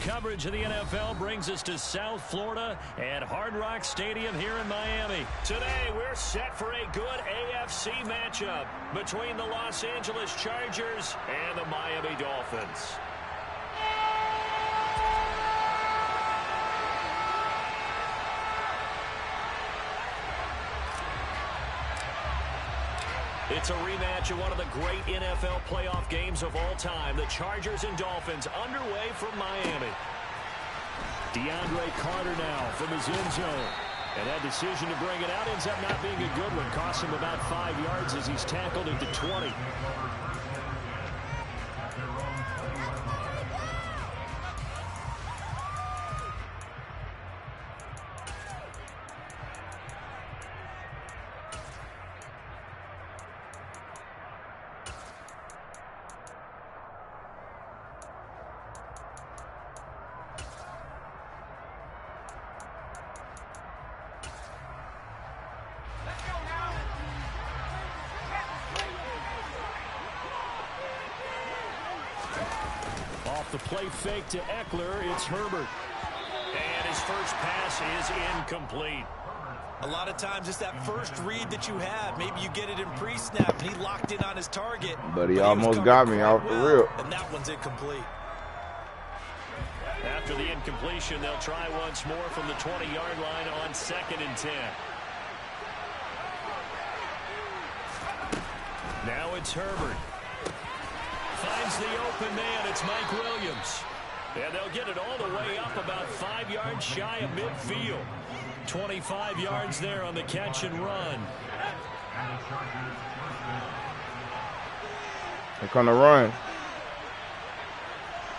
Coverage of the NFL brings us to South Florida at Hard Rock Stadium here in Miami. Today, we're set for a good AFC matchup between the Los Angeles Chargers and the Miami Dolphins. It's a rematch of one of the great NFL playoff games of all time. The Chargers and Dolphins underway from Miami. DeAndre Carter now from his end zone. And that decision to bring it out ends up not being a good one. Cost him about 5 yards as he's tackled into 20. The play fake to Eckler. It's Herbert. And his first pass is incomplete. A lot of times it's that first read that you have. Maybe you get it in pre-snap, and he locked in on his target. But he almost got me off the rip. And that one's incomplete. After the incompletion, they'll try once more from the 20-yard line on 2nd and 10. Now it's Herbert. Finds the open man. It's Mike Williams. And they'll get it all the way up about 5 yards shy of midfield. 25 yards there on the catch and run. They're going to run.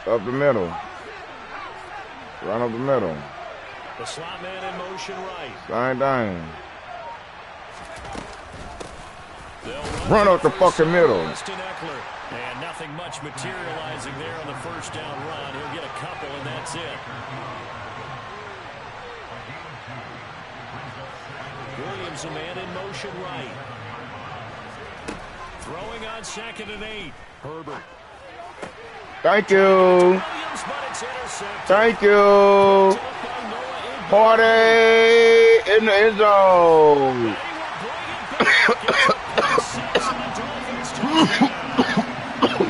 Up the middle. Run up the middle. The slot man in motion right. Same thing. Run up the fucking middle. And nothing much materializing there on the first down run. He'll get a couple, and that's it. Williams, a man in motion right. Throwing on 2nd and 8. Herbert. Thank you. Thank you. Party in the end zone.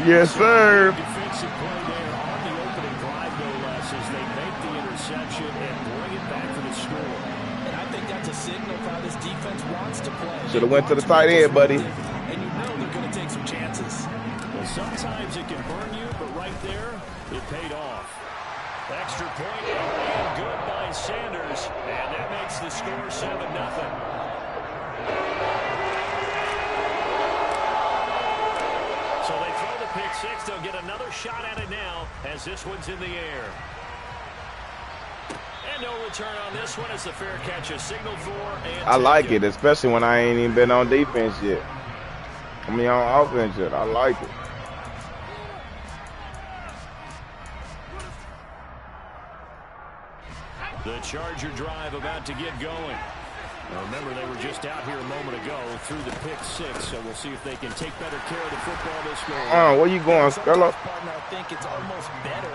Yes, sir. Defensive play there on the opening drive, no less, as they make the interception and bring it back for the score. And I think that's a signal for how this defense wants to play. Should have went to the tight end, buddy. And you know they're going to take some chances. Well, sometimes it can burn you, but right there, it paid off. Extra point and good by Sanders, and that makes the score 7-0. So they throw the pick six. They'll get another shot at it now as this one's in the air. And no return on this one as the fair catch is signaled for. And I like it, especially when I ain't even been on defense yet. I mean, on offense yet. I like it. The Charger drive about to get going. Now remember, they were just out here a moment ago through the pick six, so we'll see if they can take better care of the football this go. Where you going, Stella? I think it's almost better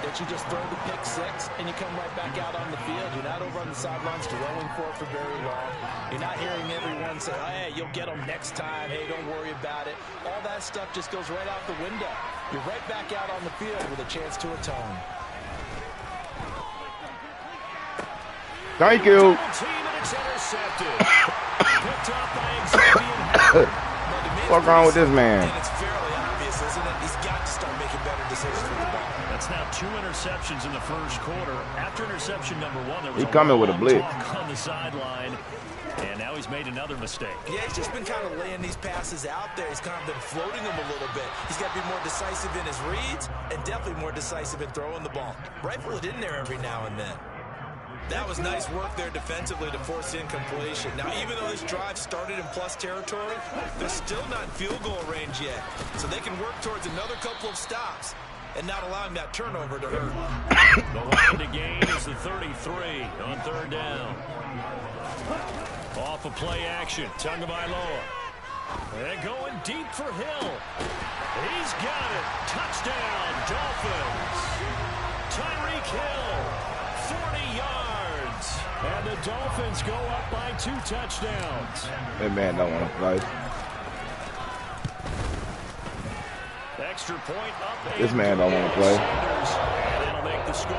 that you just throw the pick six and you come right back out on the field. You're not over on the sidelines throwing for very long. You're not hearing everyone say, oh, hey, you'll get them next time. Hey, don't worry about it. All that stuff just goes right out the window. You're right back out on the field with a chance to atone. Thank you. What's wrong with this man? And it's fairly obvious, isn't it? He's got to start making better decisions with the ball. That's now 2 interceptions in the first quarter. After interception number 1, there was coming with a blitz on the sideline, and now he's made another mistake. Yeah, he's just been kind of laying these passes out there. He's kind of been floating them a little bit. He's got to be more decisive in his reads and definitely more decisive in throwing the ball. Rifle it in there every now and then. That was nice work there defensively to force incompletion. Now, even though this drive started in plus territory, they're still not in field goal range yet. So they can work towards another couple of stops and not allowing that turnover to hurt. The line to gain is the 33 on 3rd down. Off of play action, Tagovailoa. They're going deep for Hill. He's got it. Touchdown, Dolphins. Tyreek Tyreek Hill, 40 yards. And the Dolphins go up by 2 touchdowns. That man don't want to play. Extra point up. This man don't want to play. And it'll make the score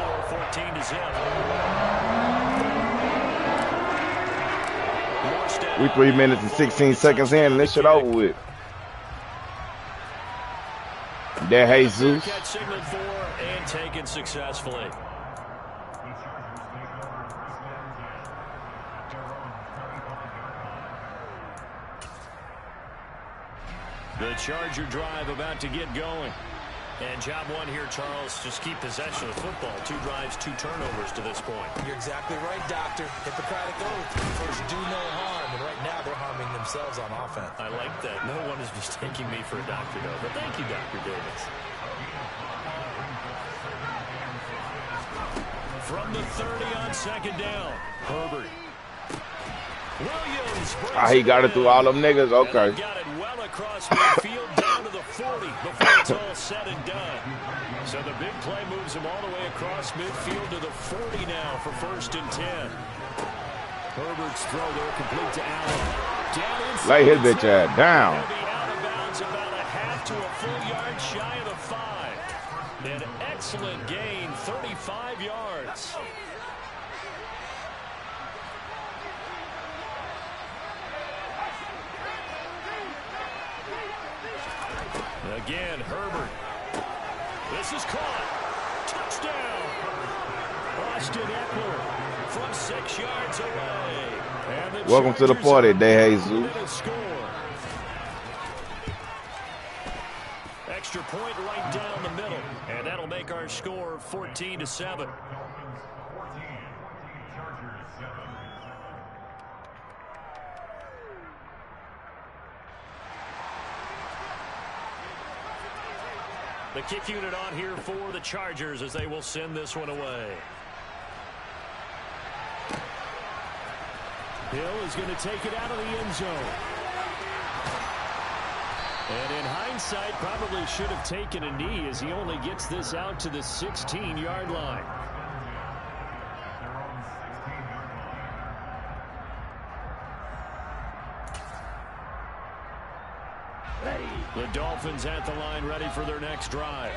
14-0. We 3 minutes and 16 seconds in, and this shit over with. There, Jesus. Catch signaled for and taken successfully. The Charger drive about to get going. And job one here, Charles, just keep possession of the football. 2 drives, 2 turnovers to this point. You're exactly right, Doctor. Hippocratic oath. First, do no harm. And right now, they're harming themselves on offense. I like that. No one is mistaking me for a doctor, though. But thank you, Dr. Davis. From the 30 on second down, Herbert. Williams. He got it through all them niggas. Okay. Got it well across midfield down to the 40 before it's all said and done. So the big play moves him all the way across midfield to the 40 now for 1st and 10. Herbert's throw there complete to Allen. Down inside. Lay his bitch ass down. He'll be out of bounds about a half to a full yard shy of the 5. An excellent gain, 35 yards. Again, Herbert. This is caught. Touchdown. Austin Eckler from 6 yards away. And welcome to the party, De Jesus. Extra point right down the middle. And that'll make our score 14-7. The kick unit on here for the Chargers as they will send this one away. Hill is going to take it out of the end zone. And in hindsight, probably should have taken a knee as he only gets this out to the 16-yard line. The Dolphins at the line ready for their next drive.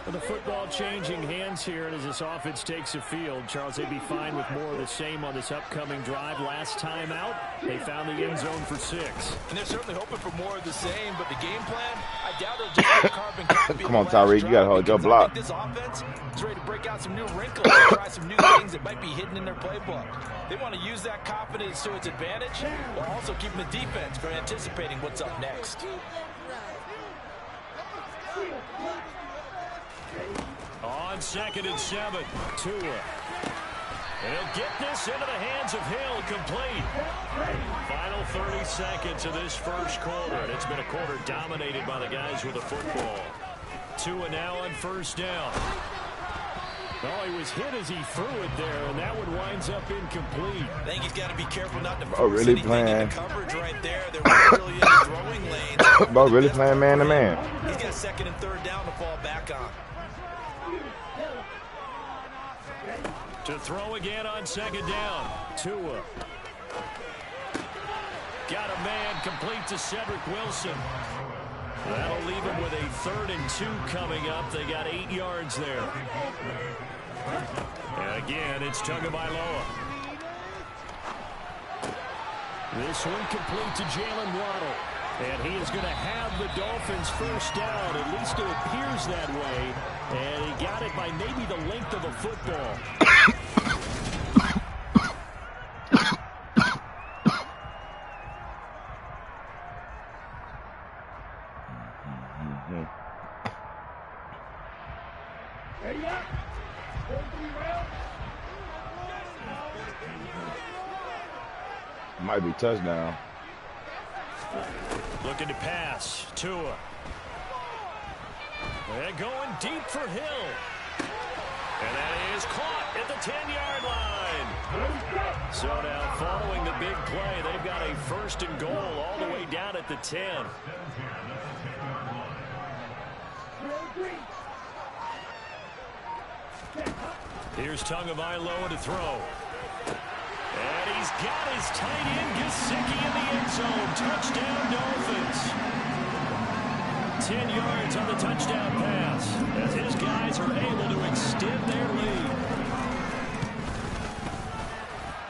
With the football changing hands here, and as this offense takes the field, Charles, they'd be fine with more of the same on this upcoming drive. Last time out, they found the end zone for 6. And they're certainly hoping for more of the same, but the game plan, I doubt it'll just be a carbon copy. Come on, Tyreek, you got to hold your block. This offense is ready to break out some new wrinkles and try some new things that might be hidden in their playbook. They want to use that confidence to its advantage, while also keeping the defense from anticipating what's up next. On 2nd and 7, Tua. And he'll get this into the hands of Hill, complete. Final 30 seconds of this first quarter, and it's been a quarter dominated by the guys with the football. Tua now on 1st down. Oh, he was hit as he threw it there, and that one winds up incomplete. I think he's got to be careful not to force really playing into coverage right there. They're really in the throwing lanes. Bro, really playing man-to-man. He's got 2nd and 3rd down to fall back on. To throw again on 2nd down. Tua. Got a man complete to Cedric Wilson. That'll leave him with a 3rd and 2 coming up. They got 8 yards there. And again, it's Tagovailoa. This one complete to Jalen Waddle. And he is going to have the Dolphins' 1st down. At least it appears that way. And he got it by maybe the length of a football. Might be touchdown. Looking to pass. Tua. They're going deep for Hill. And that is caught at the 10-yard line. So now following the big play, they've got a 1st and goal all the way down at the 10. Here's Tagovailoa to throw. And he's got his tight end Gesicki in the end zone. Touchdown, Dolphins. 10 yards on the touchdown pass as his guys are able to extend their lead.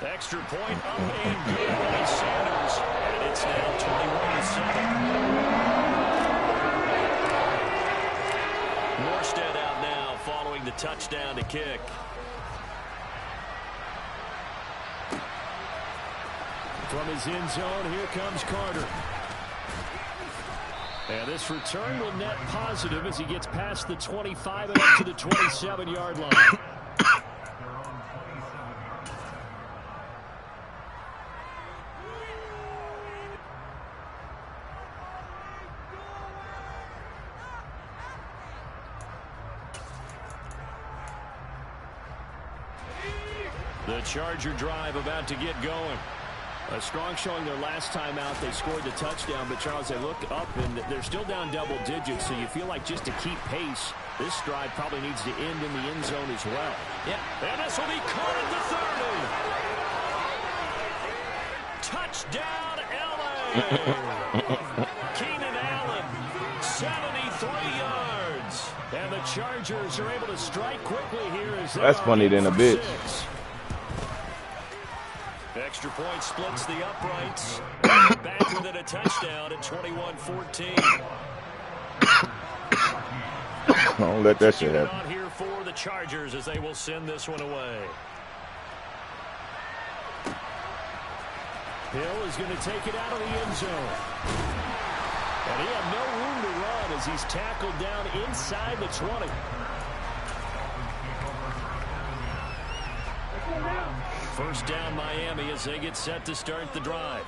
Extra point up and good by Sanders. And it's now 21-7. Morstead out now following the touchdown to kick. From his end zone, here comes Carter. And this return will net positive as he gets past the 25 and up to the 27-yard line. The Charger drive about to get going. A strong showing their last time out. They scored the touchdown, but Charles, they look up and they're still down double digits, so you feel like just to keep pace, this drive probably needs to end in the end zone as well. Yeah. And this will be caught at the 30. Touchdown, L.A. Keenan Allen, 73 yards. And the Chargers are able to strike quickly here. That's funny than a bitch. Extra point splits the uprights. Back with it, a touchdown at 21-14. Don't let that shit happen. Out here for the Chargers as they will send this one away. Hill is going to take it out of the end zone. And he had no room to run as he's tackled down inside the 20. First down Miami as they get set to start the drive.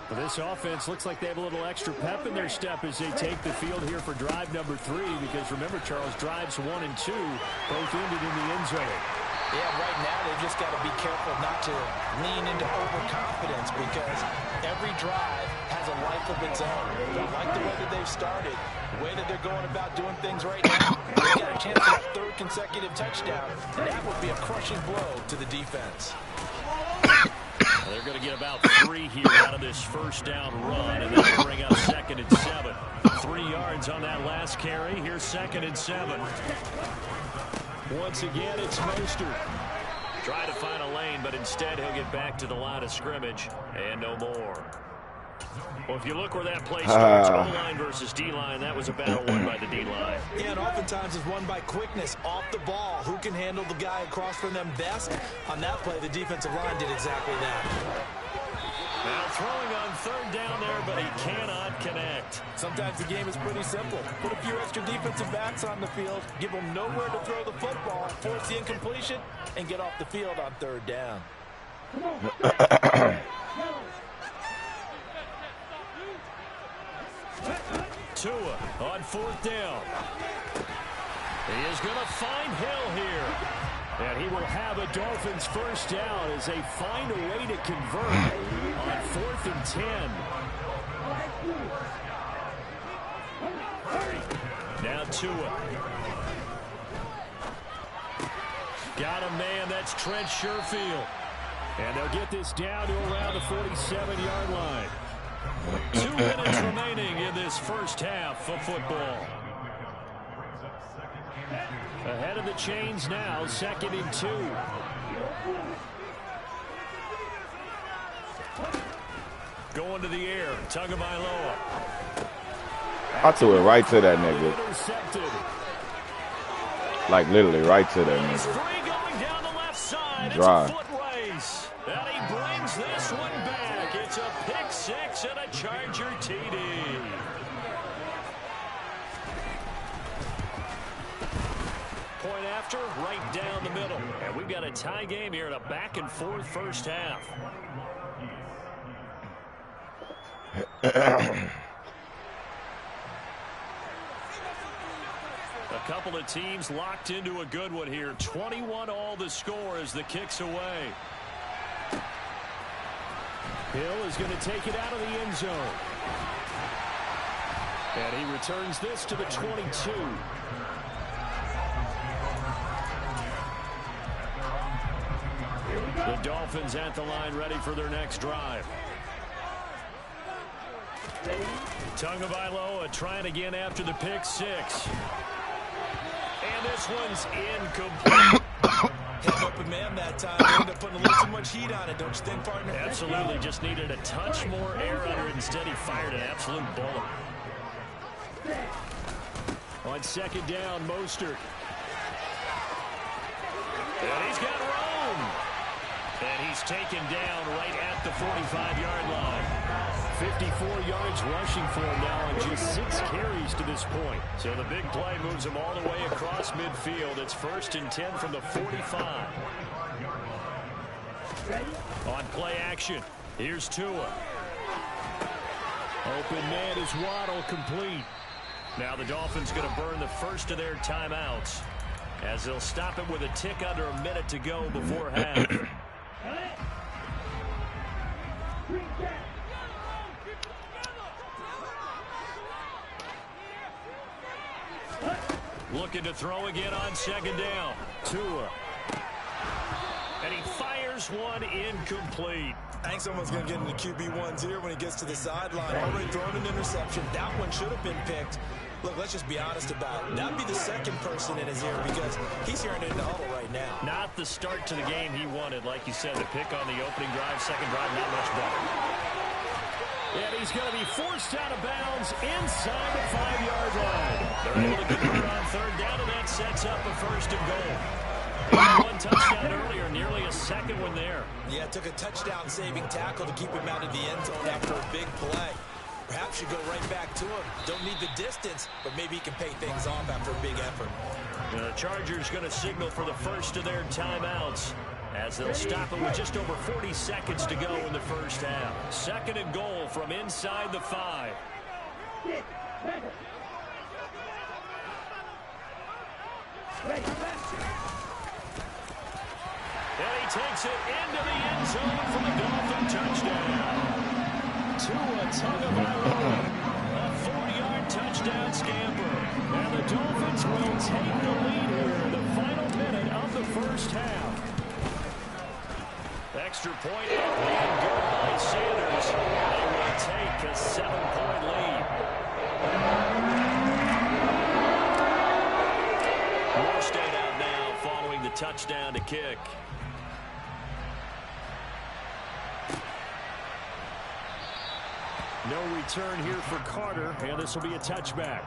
Well, this offense looks like they have a little extra pep in their step as they take the field here for drive number 3, because remember, Charles, drives 1 and 2 both ended in the end zone. Yeah, right now they've just got to be careful not to lean into overconfidence, because every drive has a life of its own. I like the way that they've started, the way that they're going about doing things right now. They've got a chance for a 3rd consecutive touchdown, and that would be a crushing blow to the defense. They're going to get about 3 here out of this first down run, and they'll bring up 2nd and 7. 3 yards on that last carry. Here's 2nd and 7. Once again, it's Mostert. Try to find a lane, but instead he'll get back to the line of scrimmage and no more. Well, if you look where that play starts, O-line versus D-line, that was a battle won by the D-line. Yeah, and oftentimes it's won by quickness off the ball. Who can handle the guy across from them best? On that play, the defensive line did exactly that. Now throwing on 3rd down there, but he cannot connect. Sometimes the game is pretty simple. Put a few extra defensive backs on the field, give them nowhere to throw the football, force the incompletion, and get off the field on 3rd down. Tua on 4th down. He is going to find Hill here. And he will have a Dolphins first down as they find a way to convert on 4th and 10. Now Tua. Got a man, that's Trent Sherfield. And they'll get this down to around the 47-yard line. 2 minutes remaining in this first half of football. Ahead of the chains now, 2nd and 2. Going to the air, Tagovailoa. I threw it right to that nigga. Like literally right to that He's nigga. free going down the left side. Drive. It's a foot race. And he brings this one back. It's a pick 6 and a Charger TD. Point after, right down the middle. And we've got a tie game here in a back-and-forth first half. A couple of teams locked into a good one here. 21 all the score as the kick's away. Hill is going to take it out of the end zone. And he returns this to the 22. The Dolphins at the line ready for their next drive. Tagovailoa trying again after the pick six. And this one's incomplete. Head open man that time. They ended up putting a little too much heat on it, don't you think, partner? Absolutely. Just needed a touch more air under it. Instead, he fired an absolute bullet. On second down, Mostert. And he's got room. And he's taken down right at the 45-yard line. 54 yards rushing for him now on just 6 carries to this point. So the big play moves him all the way across midfield. It's 1st and 10 from the 45. On play action, here's Tua. Open man is Waddle, complete. Now the Dolphins going to burn the first of their timeouts as they'll stop it with a tick under a minute to go before half. Looking to throw again on second down. Tua. And he fires one incomplete. I think someone's going to get into QB1's ear when he gets to the sideline. Already thrown an interception. That one should have been picked. Look, let's just be honest about it. That'd be the second person in his ear because he's hearing it in the huddle right now. Not the start to the game he wanted. Like you said, the pick on the opening drive, second drive, not much better. And he's going to be forced out of bounds inside the 5-yard line. They're able to convert on third down, and that sets up a 1st and goal. One touchdown earlier, nearly a second one there. Yeah, it took a touchdown-saving tackle to keep him out of the end zone after a big play. Perhaps you go right back to him. Don't need the distance, but maybe he can pay things off after a big effort. The Chargers going to signal for the first of their timeouts as they'll stop it with just over 40 seconds to go in the first half. 2nd and goal from inside the 5. And he takes it into the end zone for the Dolphin touchdown. Tua Tagovailoa, a 4-yard touchdown scamper. And the Dolphins will take the lead here in the final minute of the first half. Extra point and good by Sanders. They will take a 7-point lead. More stayed out now following the touchdown to kick. No return here for Carter, and this will be a touchback.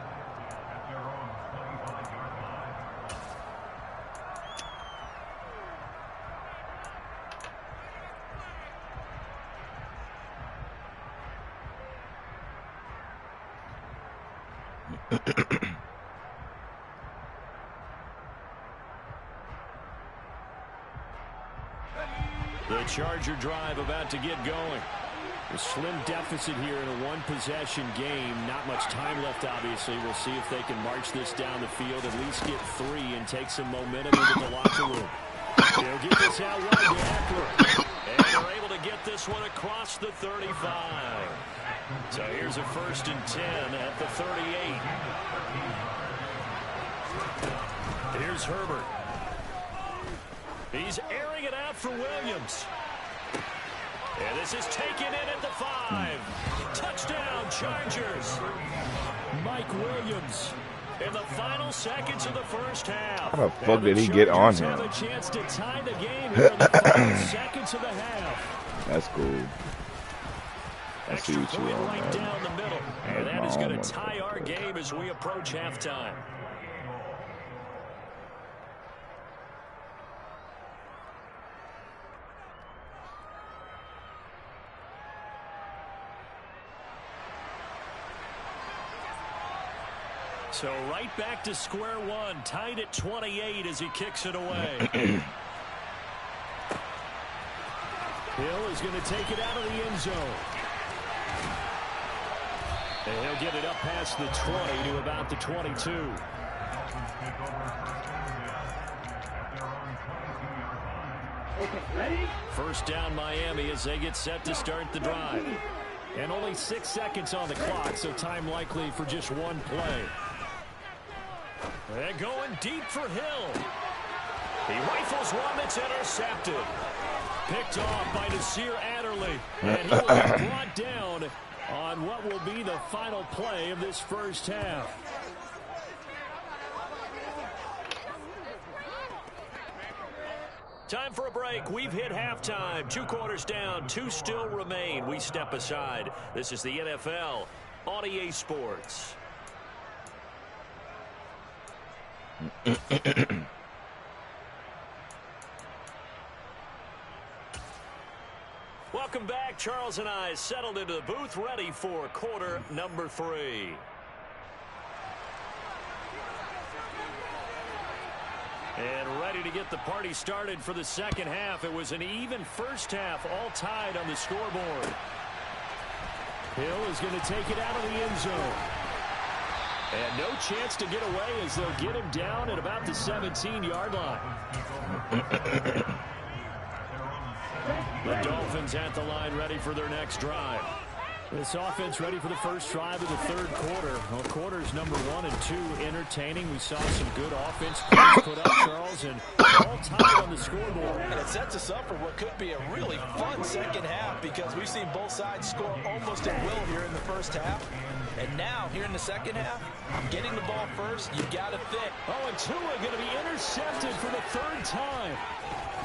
The Charger drive about to get going. A slim deficit here in a one-possession game. Not much time left, obviously. We'll see if they can march this down the field, at least get 3 and take some momentum into the locker room. They'll get this out wide to Eckler. And they're able to get this one across the 35. So here's a 1st and 10 at the 38. Here's Herbert. He's airing it out for Williams. And this is taken in at the 5. Touchdown, Chargers. Mike Williams in the final seconds of the first half. How the fuck did he get on him? Have a chance to tie the game here in the final seconds of the half. That's cool. I see what you on, right man. down the middle. And that is going to tie our game as we approach halftime. So right back to square one, tied at 28 as he kicks it away. Hill is going to take it out of the end zone. And he'll get it up past the 20 to about the 22. First down Miami as they get set to start the drive. And only 6 seconds on the clock, so time likely for just one play. They're going deep for Hill. He rifles one that's intercepted. Picked off by Nasir Adderley. And he was brought down on what will be the final play of this first half. Time for a break. We've hit halftime. 2 quarters down. 2 still remain. We step aside. This is the NFL on EA Sports. Welcome back. Charles and I settled into the booth, ready for quarter number 3. And ready to get the party started for the second half. It was an even first half, all tied on the scoreboard. Hill is going to take it out of the end zone. And no chance to get away as they'll get him down at about the 17-yard line. The Dolphins at the line, ready for their next drive. This offense ready for the first drive of the third quarter. Well, quarters number 1 and 2 entertaining. We saw some good offense put up, Charles, and all tied on the scoreboard. And it sets us up for what could be a really fun second half because we've seen both sides score almost at will here in the first half. And now, here in the second half, getting the ball first, you've got to think. Oh, and Tua going to be intercepted for the 3rd time.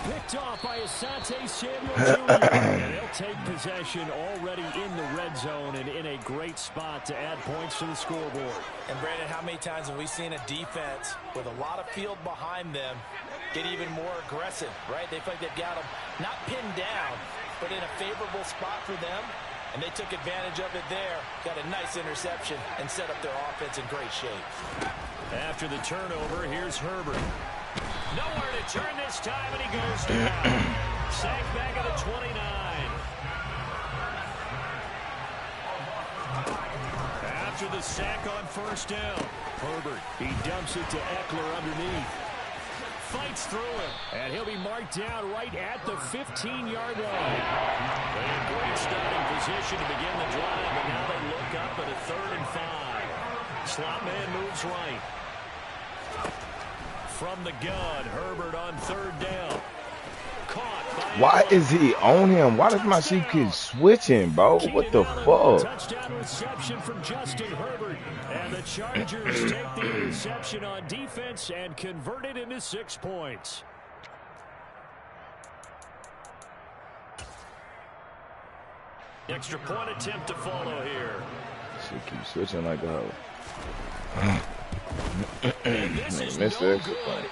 Picked off by Asante Samuel Jr. And they'll take possession already in the red zone and in a great spot to add points to the scoreboard. And, Brandon, how many times have we seen a defense with a lot of field behind them get even more aggressive, right? They feel like they've got them not pinned down, but in a favorable spot for them. And they took advantage of it there. Got a nice interception and set up their offense in great shape. After the turnover, here's Herbert. Nowhere to turn this time, and he goes down. Sacked back at the 29. After the sack on first down, Herbert, he dumps it to Eckler underneath. Fights through it, and he'll be marked down right at the 15-yard line. A great starting position to begin the drive, and now they look up at a 3rd and 5. Slot man moves right. From the gun, Herbert on 3rd down. Caught by Why is he on him? Why does my sheep keep switching, bro? What the fuck? Touchdown reception from Justin Herbert. And the Chargers take the interception on defense and convert it into 6 points. Extra point attempt to follow here. She keeps switching like a hoe. And this is no good.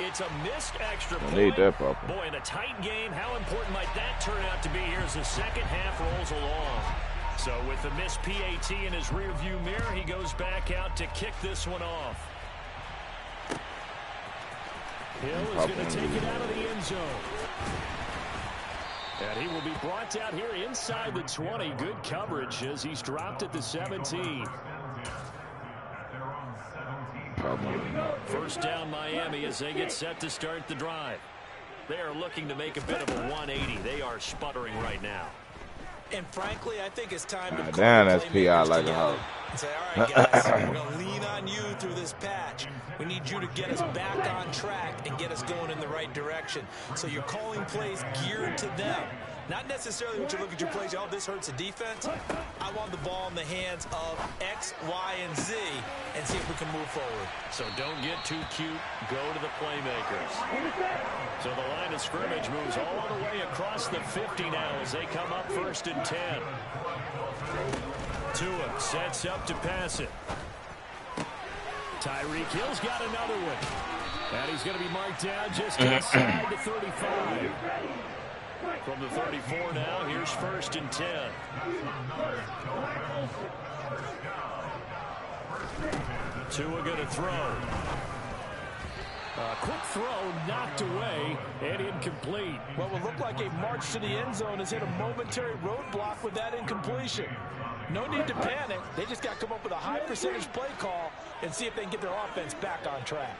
It's a missed extra point. Need that proper. Boy, in a tight game, how important might that turn out to be here as the second half rolls along? So with the missed PAT in his rearview mirror, he goes back out to kick this one off. Hill is going to take it out of the end zone. And he will be brought out here inside the 20. Good coverage as he's dropped at the 17. First down Miami as they get set to start the drive. They are looking to make a bit of a 180. They are sputtering right now. And frankly, I think it's time to damn, that's PI like a hoe. Say, all right, guys, we're going to lean on you through this patch. We need you to get us back on track and get us going in the right direction. So you're calling plays geared to them. Not necessarily when you look at your plays, oh, this hurts the defense. I want the ball in the hands of X, Y, and Z and see if we can move forward. So don't get too cute. Go to the playmakers. So the line of scrimmage moves all the way across the 50 now as they come up 1st and 10. Tua sets up to pass it. Tyreek Hill's got another one. And he's going to be marked down just inside the 35. From the 34 now, here's 1st and 10. Tua going to throw. Quick throw knocked away and incomplete. What will look like a march to the end zone has hit a momentary roadblock with that incompletion. No need to panic. They just got to come up with a high percentage play call and see if they can get their offense back on track.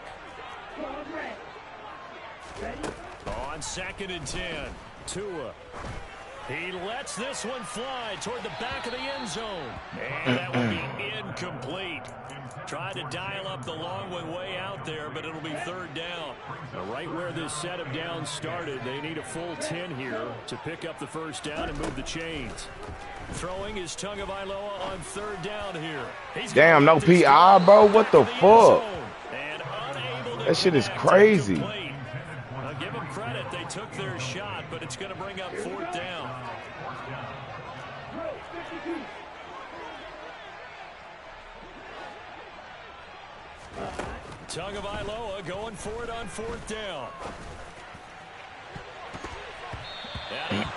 On 2nd and 10, Tua. He lets this one fly toward the back of the end zone. And that will be incomplete. Tried to dial up the long one way out there, but it'll be third down. Now, right where this set of downs started, they need a full 10 here to pick up the first down and move the chains. Throwing is Tagovailoa on third down here. Damn, no PI, bro. What the fuck? That shit is crazy. Now, give them credit. They took their shot, but it's going to bring up fourth down. Tagovailoa going for it on fourth down.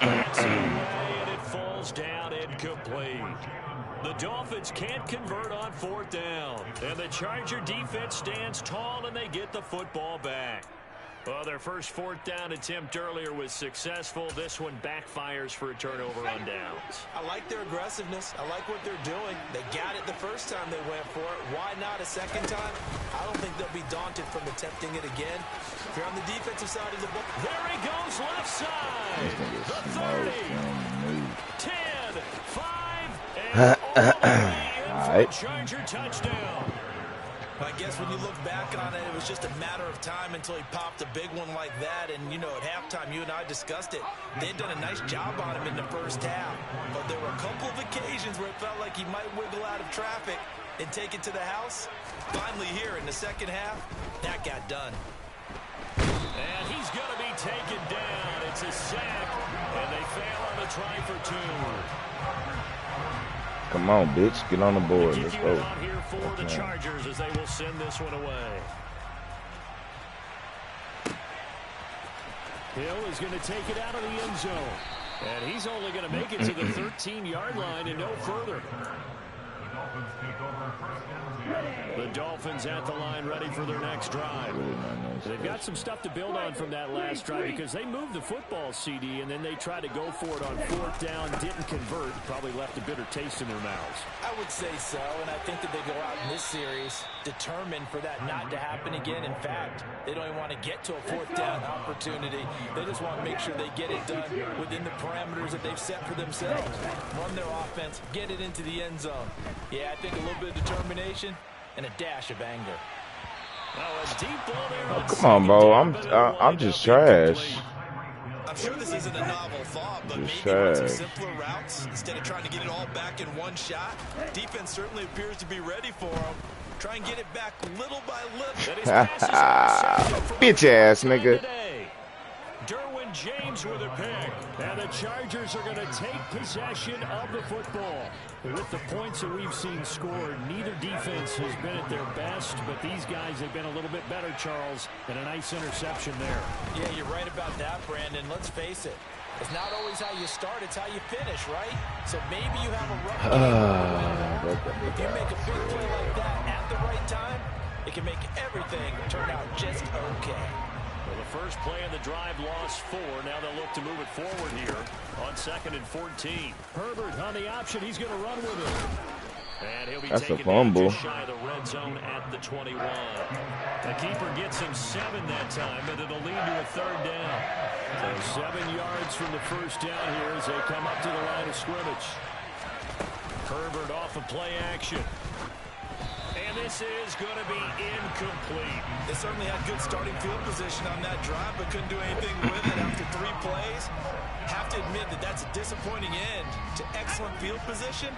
And it falls down incomplete. The Dolphins can't convert on fourth down. And the Charger defense stands tall, and they get the football back. Well, their first fourth down attempt earlier was successful. This one backfires for a turnover on downs. I like their aggressiveness. I like what they're doing. They got it the first time they went for it. Why not a second time? I don't think they'll be daunted from attempting it again. If you're on the defensive side of the ball. There he goes, left side. The 30, 10, 5, and all the way in for a Charger touchdown. I guess when you look back on it, it was just a matter of time until he popped a big one like that. And, you know, at halftime, you and I discussed it. They had done a nice job on him in the first half. But there were a couple of occasions where it felt like he might wiggle out of traffic and take it to the house. Finally here in the second half, that got done. And he's going to be taken down. It's a sack, and they fail on the try for two. Come on, bitch. Get on the board. Let's go. Out here for the Chargers as they will send this one away. Hill is going to take it out of the end zone. And he's only going to make it to the 13-yard line and no further. The Dolphins at the line ready for their next drive. They've got some stuff to build on from that last drive because they moved the football, CD, and then they tried to go for it on fourth down, didn't convert, probably left a bitter taste in their mouths. I would say so, and I think that they go out in this series determined for that not to happen again. In fact, they don't even want to get to a fourth down opportunity. They just want to make sure they get it done within the parameters that they've set for themselves. Run their offense, get it into the end zone. Yeah, I think a little bit of determination and a dash of anger. Oh, come on, bro. I'm just trash. I'm sure this isn't a novel thought, but maybe run some simpler routes instead of trying to get it all back in one shot. Defense certainly appears to be ready for him. Try and get it back little by little. Bitch ass nigga. Derwin James with a pick. And the Chargers are going to take possession of the football. With the points that we've seen scored, neither defense has been at their best, but these guys have been a little bit better, Charles, and a nice interception there. Yeah, you're right about that, Brandon. Let's face it. It's not always how you start, it's how you finish, right? So maybe you have a rough game. If you make a big play like that at the right time, it can make everything turn out just okay. Well, the first play of the drive lost 4. Now they'll look to move it forward here on 2nd and 14. Herbert on the option. He's going to run with it. And he'll be taken just shy of the red zone at the 21. The keeper gets him 7 that time, but it'll lead to a third down. So 7 yards from the first down here as they come up to the line of scrimmage. Herbert off of play action. And this is going to be incomplete. They certainly had good starting field position on that drive, but couldn't do anything with it after 3 plays. Have to admit that that's a disappointing end to excellent field position.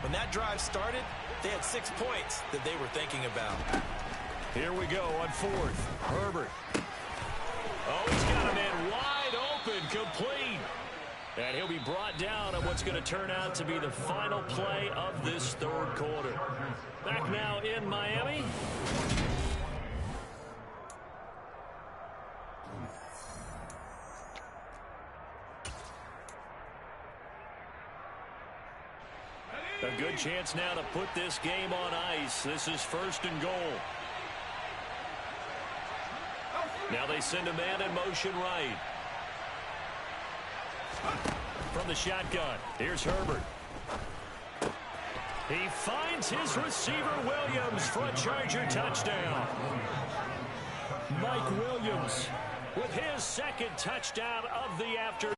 When that drive started, they had 6 points that they were thinking about. Here we go on 4th. Herbert. Oh, he's got a man wide open, complete. And he'll be brought down on what's going to turn out to be the final play of this third quarter. Back now in Miami. A good chance now to put this game on ice. This is 1st and goal. Now they send a man in motion right. From the shotgun, here's Herbert. He finds his receiver, Williams, for a Charger touchdown. Mike Williams with his 2nd touchdown of the afternoon.